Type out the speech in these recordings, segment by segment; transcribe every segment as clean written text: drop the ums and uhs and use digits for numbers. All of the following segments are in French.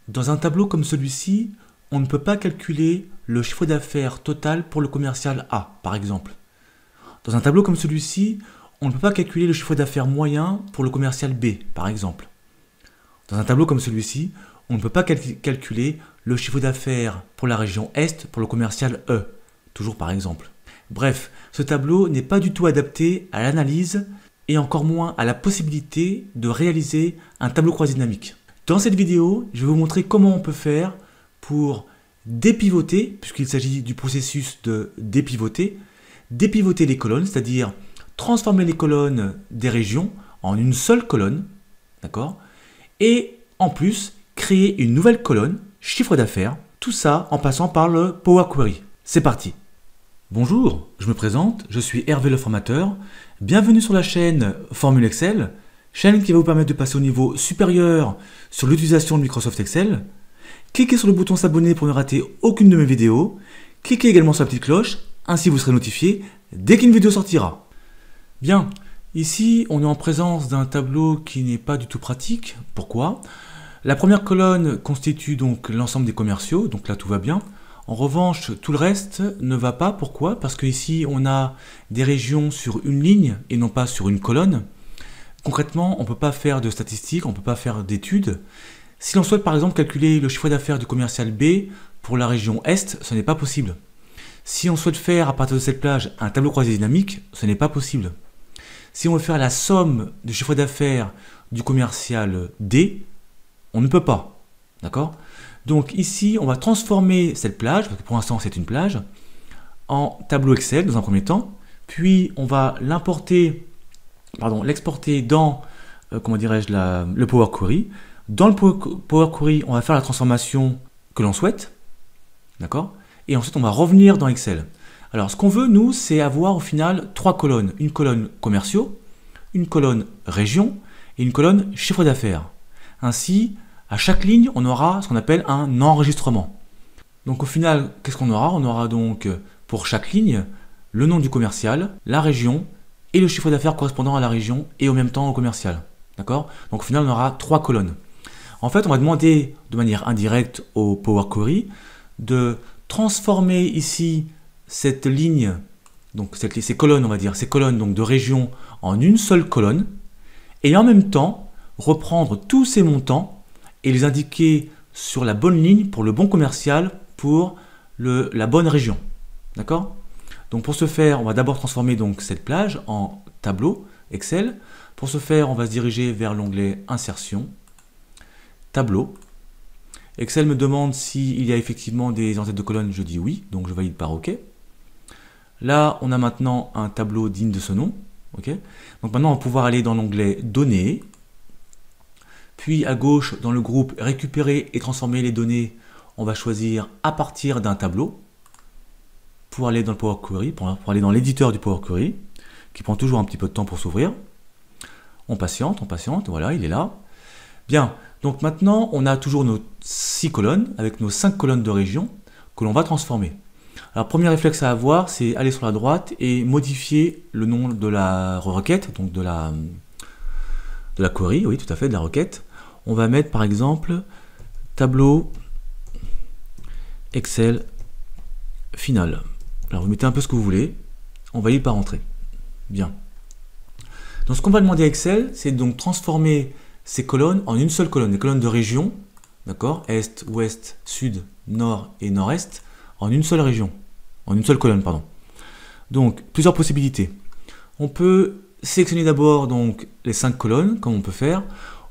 Dans un tableau comme celui-ci, on ne peut pas calculer le chiffre d'affaires total pour le commercial A, par exemple. Dans un tableau comme celui-ci, on ne peut pas calculer le chiffre d'affaires moyen pour le commercial B, par exemple. Dans un tableau comme celui-ci, on ne peut pas calculer le chiffre d'affaires pour la région Est pour le commercial E, toujours par exemple. Bref, ce tableau n'est pas du tout adapté à l'analyse et encore moins à la possibilité de réaliser un tableau croisé dynamique. Dans cette vidéo, je vais vous montrer comment on peut faire pour dépivoter, puisqu'il s'agit du processus de dépivoter les colonnes, c'est-à-dire transformer les colonnes des régions en une seule colonne, d'accord? Et en plus, créer une nouvelle colonne, chiffre d'affaires, tout ça en passant par le Power Query. C'est parti! Bonjour, je me présente, je suis Hervé le formateur. Bienvenue sur la chaîne Formule Excel, chaîne qui va vous permettre de passer au niveau supérieur sur l'utilisation de Microsoft Excel. Cliquez sur le bouton s'abonner pour ne rater aucune de mes vidéos. Cliquez également sur la petite cloche, ainsi vous serez notifié dès qu'une vidéo sortira. Bien, ici on est en présence d'un tableau qui n'est pas du tout pratique. Pourquoi? La première colonne constitue donc l'ensemble des commerciaux, donc là tout va bien. En revanche, tout le reste ne va pas. Pourquoi? Parce qu'ici, on a des régions sur une ligne et non pas sur une colonne. Concrètement, on ne peut pas faire de statistiques, on ne peut pas faire d'études. Si l'on souhaite par exemple calculer le chiffre d'affaires du commercial B pour la région Est, ce n'est pas possible. Si on souhaite faire à partir de cette plage un tableau croisé dynamique, ce n'est pas possible. Si on veut faire la somme du chiffre d'affaires du commercial D, on ne peut pas. D'accord ? Donc ici, on va transformer cette plage, parce que pour l'instant c'est une plage, en tableau Excel dans un premier temps, puis on va l'exporter dans le Power Query. Dans le Power Query, on va faire la transformation que l'on souhaite, d'accord? Et ensuite on va revenir dans Excel. Alors ce qu'on veut, nous, c'est avoir au final trois colonnes. Une colonne commerciaux, une colonne région et une colonne chiffre d'affaires. Ainsi, à chaque ligne, on aura ce qu'on appelle un enregistrement. Donc au final, qu'est-ce qu'on aura? On aura donc pour chaque ligne le nom du commercial, la région et le chiffre d'affaires correspondant à la région et en même temps au commercial. D'accord? Donc au final, on aura trois colonnes. En fait, on va demander de manière indirecte au Power Query de transformer ici cette ligne, donc ces colonnes, on va dire, ces colonnes donc de région en une seule colonne et en même temps reprendre tous ces montants et les indiquer sur la bonne ligne pour le bon commercial pour la bonne région. D'accord? Donc pour ce faire, on va d'abord transformer donc cette plage en tableau Excel. Pour ce faire, on va se diriger vers l'onglet Insertion, Tableau. Excel me demande s'il y a effectivement des en-têtes de colonne. Je dis oui, donc je valide par OK. Là, on a maintenant un tableau digne de ce nom. OK? Donc maintenant, on va pouvoir aller dans l'onglet Données. Puis à gauche, dans le groupe Récupérer et transformer les données, on va choisir à partir d'un tableau pour aller dans le Power Query, pour aller dans l'éditeur du Power Query, qui prend toujours un petit peu de temps pour s'ouvrir. On patiente, voilà, il est là. Bien, donc maintenant, on a toujours nos 6 colonnes, avec nos 5 colonnes de région, que l'on va transformer. Alors, premier réflexe à avoir, c'est aller sur la droite et modifier le nom de la requête, donc de la query, oui, tout à fait, de la requête. On va mettre par exemple tableau Excel final. Alors vous mettez un peu ce que vous voulez, on valide par entrée. Bien. Donc ce qu'on va demander à Excel, c'est donc transformer ces colonnes en une seule colonne, des colonnes de région, d'accord, Est, Ouest, Sud, Nord et Nord-Est, en une seule région, en une seule colonne, pardon. Donc plusieurs possibilités. On peut sélectionner d'abord donc les 5 colonnes, comme on peut faire.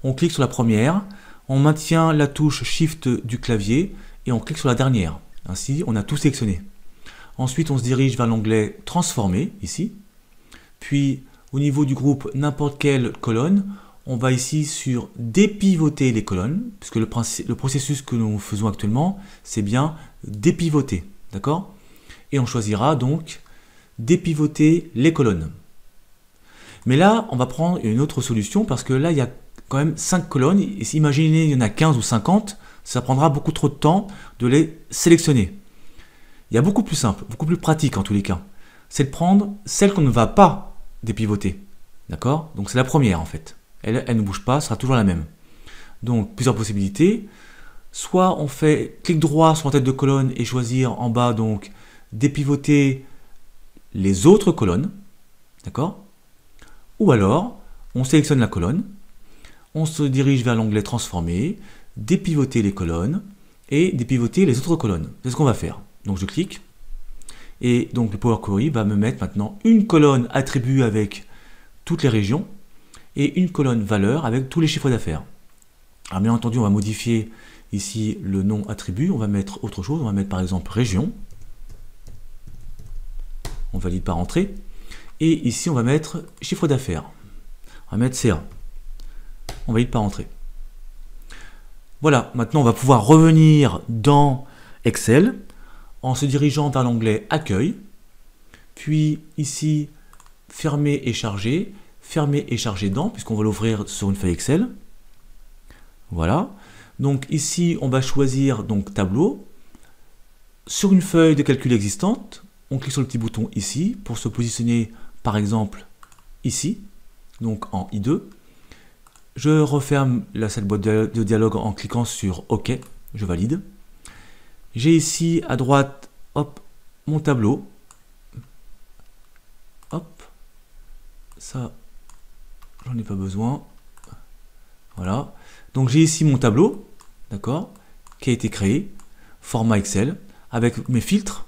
On clique sur la première, on maintient la touche Shift du clavier et on clique sur la dernière. Ainsi, on a tout sélectionné. Ensuite, on se dirige vers l'onglet Transformer, ici. Puis, au niveau du groupe N'importe quelle colonne, on va ici sur Dépivoter les colonnes, puisque le processus que nous faisons actuellement, c'est bien dépivoter. D'accord? Et on choisira donc Dépivoter les colonnes. Mais là, on va prendre une autre solution parce que là, il y a quand même 5 colonnes. Et si imaginez, il y en a 15 ou 50, ça prendra beaucoup trop de temps de les sélectionner. Il y a beaucoup plus simple, beaucoup plus pratique en tous les cas. C'est de prendre celle qu'on ne va pas dépivoter. D'accord? Donc c'est la première en fait. Elle ne bouge pas, sera toujours la même. Donc plusieurs possibilités. Soit on fait clic droit sur la tête de colonne et choisir en bas donc dépivoter les autres colonnes, d'accord? Ou alors on sélectionne la colonne, on se dirige vers l'onglet transformer, dépivoter les colonnes et dépivoter les autres colonnes. C'est ce qu'on va faire. Donc je clique et donc le Power Query va me mettre maintenant une colonne attribut avec toutes les régions et une colonne valeur avec tous les chiffres d'affaires. Alors bien entendu on va modifier ici le nom attribut, on va mettre autre chose, on va mettre par exemple région, on valide par entrée, et ici on va mettre chiffre d'affaires, on va mettre C1, on valide par entrée. Voilà, maintenant on va pouvoir revenir dans Excel en se dirigeant vers l'onglet accueil, puis ici fermer et charger dans, puisqu'on va l'ouvrir sur une feuille Excel. Voilà. Donc ici, on va choisir donc tableau. Sur une feuille de calcul existante, on clique sur le petit bouton ici pour se positionner par exemple ici, donc en I2. Je referme cette boîte de dialogue en cliquant sur OK, je valide. J'ai ici à droite, hop, mon tableau. Hop, ça, j'en ai pas besoin. Voilà. Donc j'ai ici mon tableau, d'accord, qui a été créé, format Excel, avec mes filtres,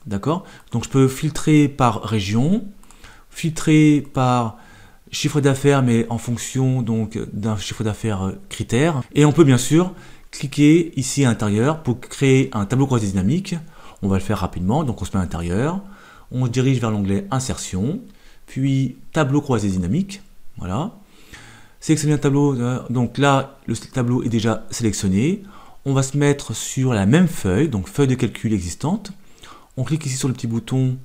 d'accord. Donc je peux filtrer par région, filtrer par chiffre d'affaires, mais en fonction donc d'un chiffre d'affaires critère. Et on peut bien sûr cliquer ici à l'intérieur pour créer un tableau croisé dynamique. On va le faire rapidement, donc on se met à l'intérieur, on se dirige vers l'onglet insertion, puis tableau croisé dynamique, voilà. Sélectionner un tableau, donc là le tableau est déjà sélectionné. On va se mettre sur la même feuille, donc feuille de calcul existante. On clique ici sur le petit bouton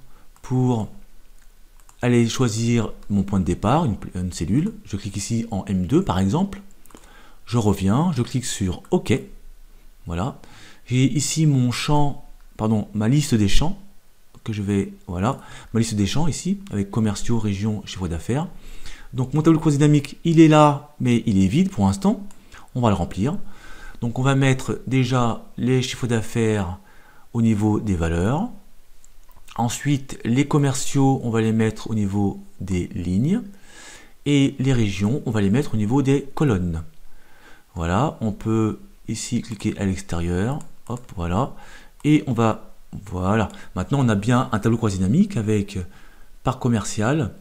pour aller choisir mon point de départ, une cellule. Je clique ici en M2 par exemple. Je reviens, je clique sur OK. Voilà. J'ai ici mon champ, pardon, ma liste des champs que je vais, voilà, ma liste des champs ici avec commerciaux, régions, chiffre d'affaires. Donc mon tableau croisé dynamique, il est là, mais il est vide pour l'instant. On va le remplir. Donc on va mettre déjà les chiffres d'affaires au niveau des valeurs. Ensuite, les commerciaux, on va les mettre au niveau des lignes. Et les régions, on va les mettre au niveau des colonnes. Voilà, on peut ici cliquer à l'extérieur. Hop, voilà. Et on va, voilà. Maintenant, on a bien un tableau croisé dynamique avec par commercial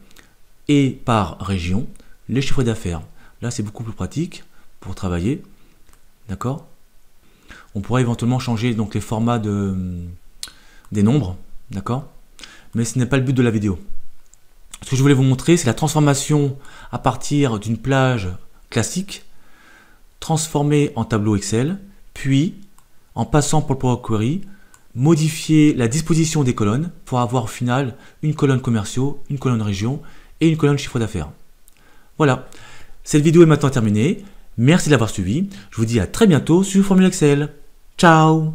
et par région, les chiffres d'affaires. Là, c'est beaucoup plus pratique pour travailler. D'accord? On pourrait éventuellement changer donc les formats des nombres. D'accord? Mais ce n'est pas le but de la vidéo. Ce que je voulais vous montrer, c'est la transformation à partir d'une plage classique, transformée en tableau Excel, puis, en passant pour le Power Query, modifier la disposition des colonnes pour avoir au final une colonne commerciaux, une colonne région et une colonne chiffre d'affaires. Voilà, cette vidéo est maintenant terminée. Merci de l'avoir suivi. Je vous dis à très bientôt sur Formule Excel. Ciao!